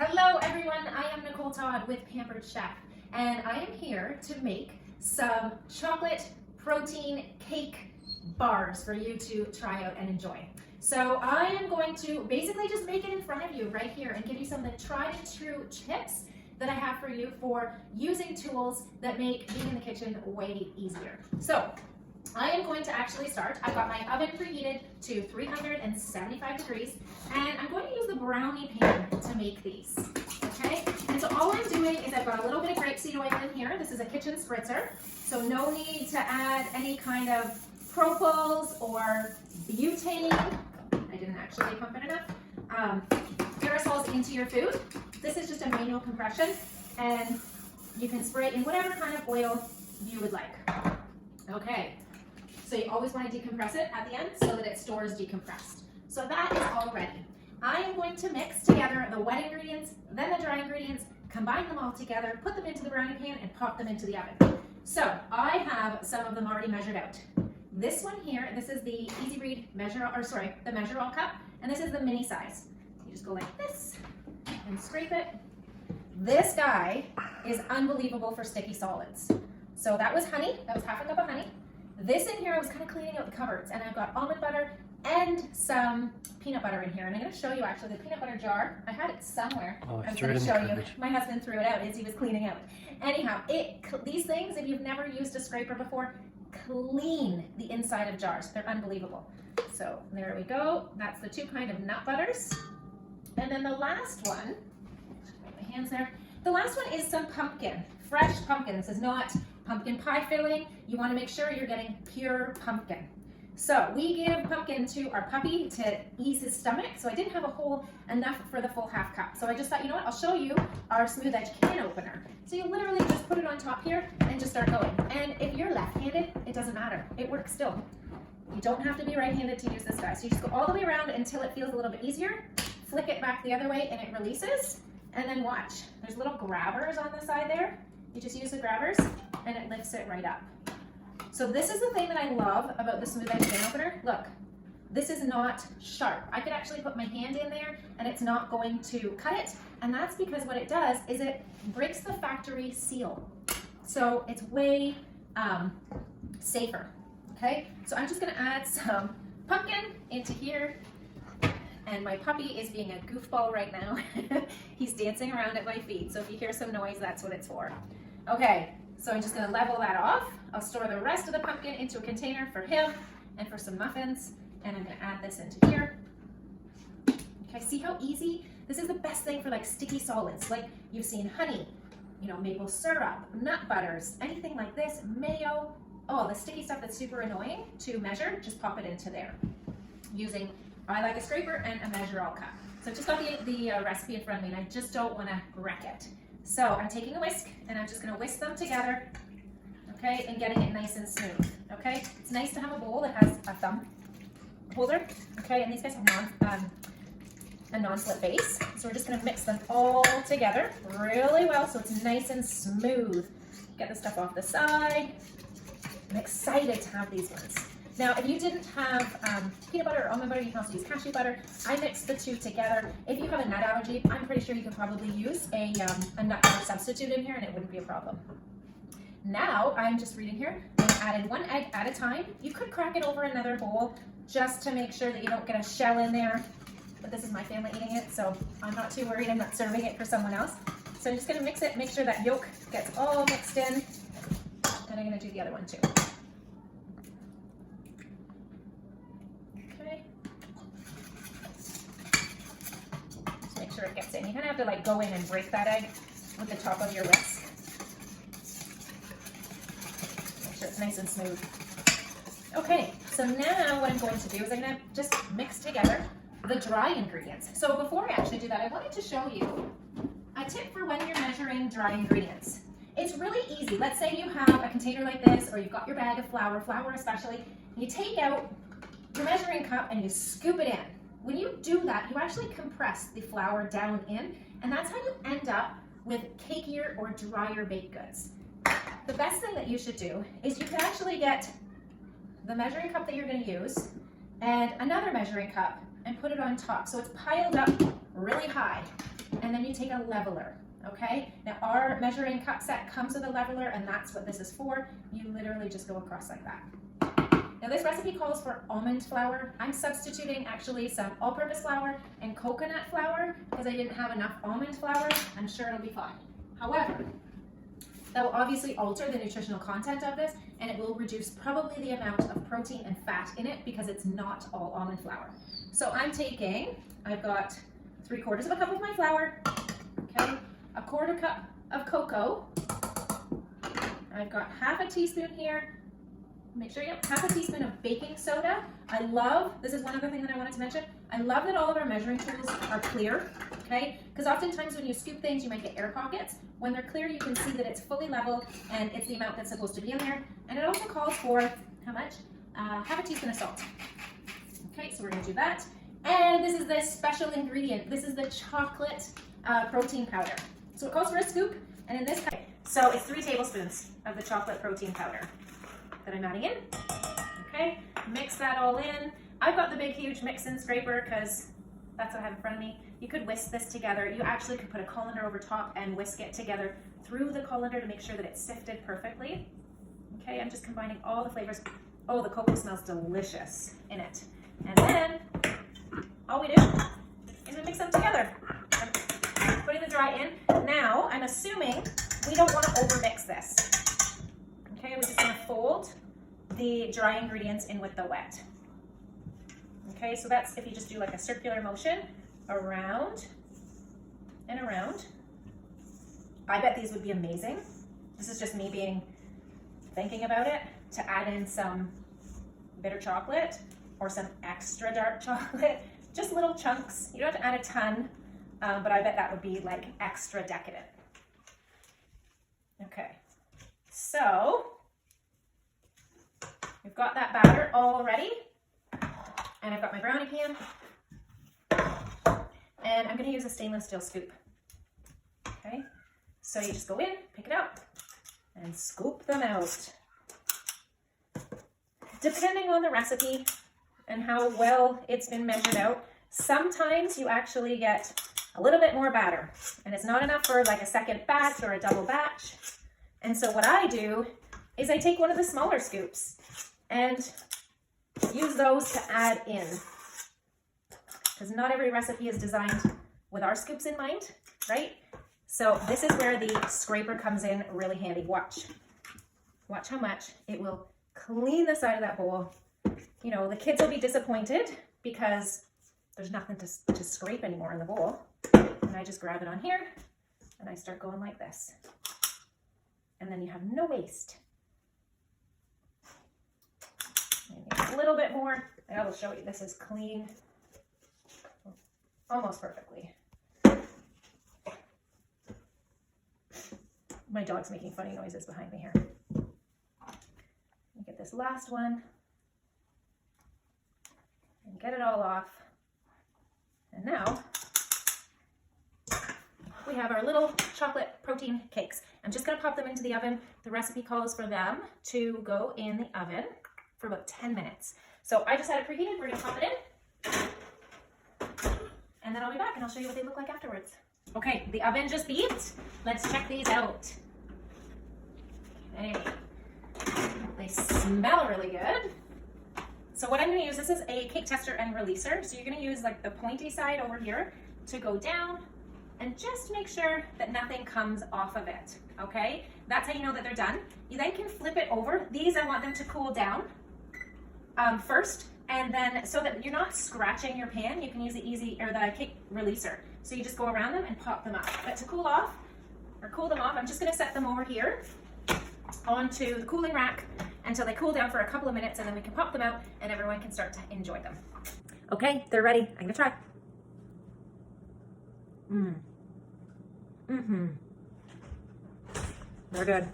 Hello everyone, I am Nicole Todd with Pampered Chef, and I am here to make some chocolate protein cake bars for you to try out and enjoy. So I am going to basically just make it in front of you right here and give you some of the tried and true tips that I have for you for using tools that make being in the kitchen way easier. So I am going to actually start. I've got my oven preheated to 375 degrees, and I'm going to use the brownie pan to make these, okay? And so all I'm doing is I've got a little bit of grapeseed oil in here. This is a kitchen spritzer, so no need to add any kind of propals or butane. I didn't actually pump it enough. Aerosols into your food. This is just a manual compression, and you can spray in whatever kind of oil you would like. Okay. So you always want to decompress it at the end so that it stores decompressed. So that is all ready. I am going to mix together the wet ingredients, then the dry ingredients, combine them all together, put them into the brownie pan, and pop them into the oven. So I have some of them already measured out. This one here, this is the Easy Read the Measure All cup, and this is the mini size. You just go like this and scrape it. This guy is unbelievable for sticky solids. So that was honey, that was half a cup of honey. This in here, I was kind of cleaning out the cupboards, and I've got almond butter and some peanut butter in here. And I'm going to show you actually the peanut butter jar. I had it somewhere. I was going to show you. My husband threw it out as he was cleaning out. Anyhow, these things, if you've never used a scraper before, clean the inside of jars. They're unbelievable. So there we go. That's the two kind of nut butters. And then the last one, my hands there. The last one is some pumpkin, fresh pumpkin. This is not pumpkin pie filling. You want to make sure you're getting pure pumpkin. So we give pumpkin to our puppy to ease his stomach. So I didn't have enough for the full half cup. So I just thought, you know what, I'll show you our smooth edge can opener. So you literally just put it on top here and just start going. And if you're left-handed, it doesn't matter. It works still. You don't have to be right-handed to use this guy. So you just go all the way around until it feels a little bit easier. Flick it back the other way and it releases. And then watch. There's little grabbers on the side there. You just use the grabbers and it lifts it right up. So this is the thing that I love about the smooth edge can opener. Look, this is not sharp. I could actually put my hand in there and it's not going to cut it. And that's because what it does is it breaks the factory seal. So it's way safer, okay? So I'm just gonna add some pumpkin into here. And my puppy is being a goofball right now. He's dancing around at my feet. So if you hear some noise, that's what it's for. Okay, so I'm just gonna level that off. I'll store the rest of the pumpkin into a container for him and for some muffins. And I'm gonna add this into here. Okay, see how easy? This is the best thing for like sticky solids. Like you've seen honey, you know, maple syrup, nut butters, anything like this, mayo. Oh, the sticky stuff that's super annoying to measure, just pop it into there. Using, I like a scraper and a Measure All cup. So I just got the recipe in front of me and I just don't wanna wreck it. So I'm taking a whisk and I'm just gonna whisk them together, okay, and getting it nice and smooth, okay? It's nice to have a bowl that has a thumb holder, okay, and these guys have a non-slip base. So we're just gonna mix them all together really well so it's nice and smooth. Get the stuff off the side. I'm excited to have these ones. Now, if you didn't have peanut butter or almond butter, you can also use cashew butter. I mixed the two together. If you have a nut allergy, I'm pretty sure you could probably use a nut butter substitute in here and it wouldn't be a problem. Now, I'm just reading here, I added 1 egg at a time. You could crack it over another bowl just to make sure that you don't get a shell in there. But this is my family eating it, so I'm not too worried. I'm not serving it for someone else. So I'm just gonna mix it, make sure that yolk gets all mixed in. And I'm gonna do the other one too. It gets in. You kind of have to like go in and break that egg with the top of your whisk. Make sure it's nice and smooth. Okay, so now what I'm going to do is I'm going to just mix together the dry ingredients. So before I actually do that, I wanted to show you a tip for when you're measuring dry ingredients. It's really easy. Let's say you have a container like this, or you've got your bag of flour especially. You take out your measuring cup and you scoop it in. When you do that, you actually compress the flour down in, and that's how you end up with cakier or drier baked goods. The best thing that you should do is you can actually get the measuring cup that you're going to use and another measuring cup and put it on top. So it's piled up really high. And then you take a leveler, okay? Now our measuring cup set comes with a leveler, and that's what this is for. You literally just go across like that. Now this recipe calls for almond flour. I'm substituting actually some all-purpose flour and coconut flour because I didn't have enough almond flour. I'm sure it'll be fine. However, that will obviously alter the nutritional content of this, and it will reduce probably the amount of protein and fat in it because it's not all almond flour. So I've got 3/4 of a cup of my flour, okay, 1/4 cup of cocoa. I've got half a teaspoon here. Make sure you have half a teaspoon of baking soda. This is one other thing that I wanted to mention. I love that all of our measuring tools are clear, okay? Because oftentimes when you scoop things, you might get air pockets. When they're clear, you can see that it's fully level and it's the amount that's supposed to be in there. And it also calls for, how much? Half a teaspoon of salt. Okay, so we're gonna do that. And this is the special ingredient. This is the chocolate protein powder. So it calls for a scoop, and in this, so it's 3 tablespoons of the chocolate protein powder that I'm adding in. Okay, mix that all in. I've got the big, huge mix-in scraper because that's what I have in front of me. You could whisk this together. You actually could put a colander over top and whisk it together through the colander to make sure that it's sifted perfectly. Okay, I'm just combining all the flavors. Oh, the cocoa smells delicious in it. And then all we do is we mix them together. I'm putting the dry in. Now, I'm assuming we don't want to overmix this. Okay, we're just going to fold the dry ingredients in with the wet. Okay, so that's if you just do like a circular motion around and around. I bet these would be amazing. This is just me thinking about it, to add in some bitter chocolate or some extra dark chocolate, just little chunks. You don't have to add a ton, but I bet that would be like extra decadent. Okay, so we've got that batter all ready, and I've got my brownie pan, and I'm going to use a stainless steel scoop. Okay, so you just go in, pick it up, and scoop them out. Depending on the recipe and how well it's been measured out, sometimes you actually get a little bit more batter, and it's not enough for like a second batch or a double batch. And so what I do is I take one of the smaller scoops and use those to add in, because not every recipe is designed with our scoops in mind, right? So this is where the scraper comes in really handy. Watch how much it will clean the side of that bowl. You know, the kids will be disappointed because there's nothing to scrape anymore in the bowl. And I just grab it on here and I start going like this. And then you have no waste. Maybe a little bit more. I will show you, this is clean almost perfectly. My dog's making funny noises behind me here. Let me get this last one and get it all off. And now we have our little chocolate protein cakes. I'm just gonna pop them into the oven. The recipe calls for them to go in the oven for about 10 minutes. So I just had it preheated, we're gonna pop it in. And then I'll be back and I'll show you what they look like afterwards. Okay, the oven just beeped. Let's check these out. Okay, they smell really good. So what I'm gonna use, this is a cake tester and releaser. So you're gonna use like the pointy side over here to go down and just make sure that nothing comes off of it, okay? That's how you know that they're done. You then can flip it over. These, I want them to cool down first, and then so that you're not scratching your pan, you can use the the cake releaser. So you just go around them and pop them up. But to cool off, or cool them off, I'm just gonna set them over here onto the cooling rack until they cool down for a couple of minutes, and then we can pop them out and everyone can start to enjoy them. Okay, they're ready. I'm gonna try. They're good.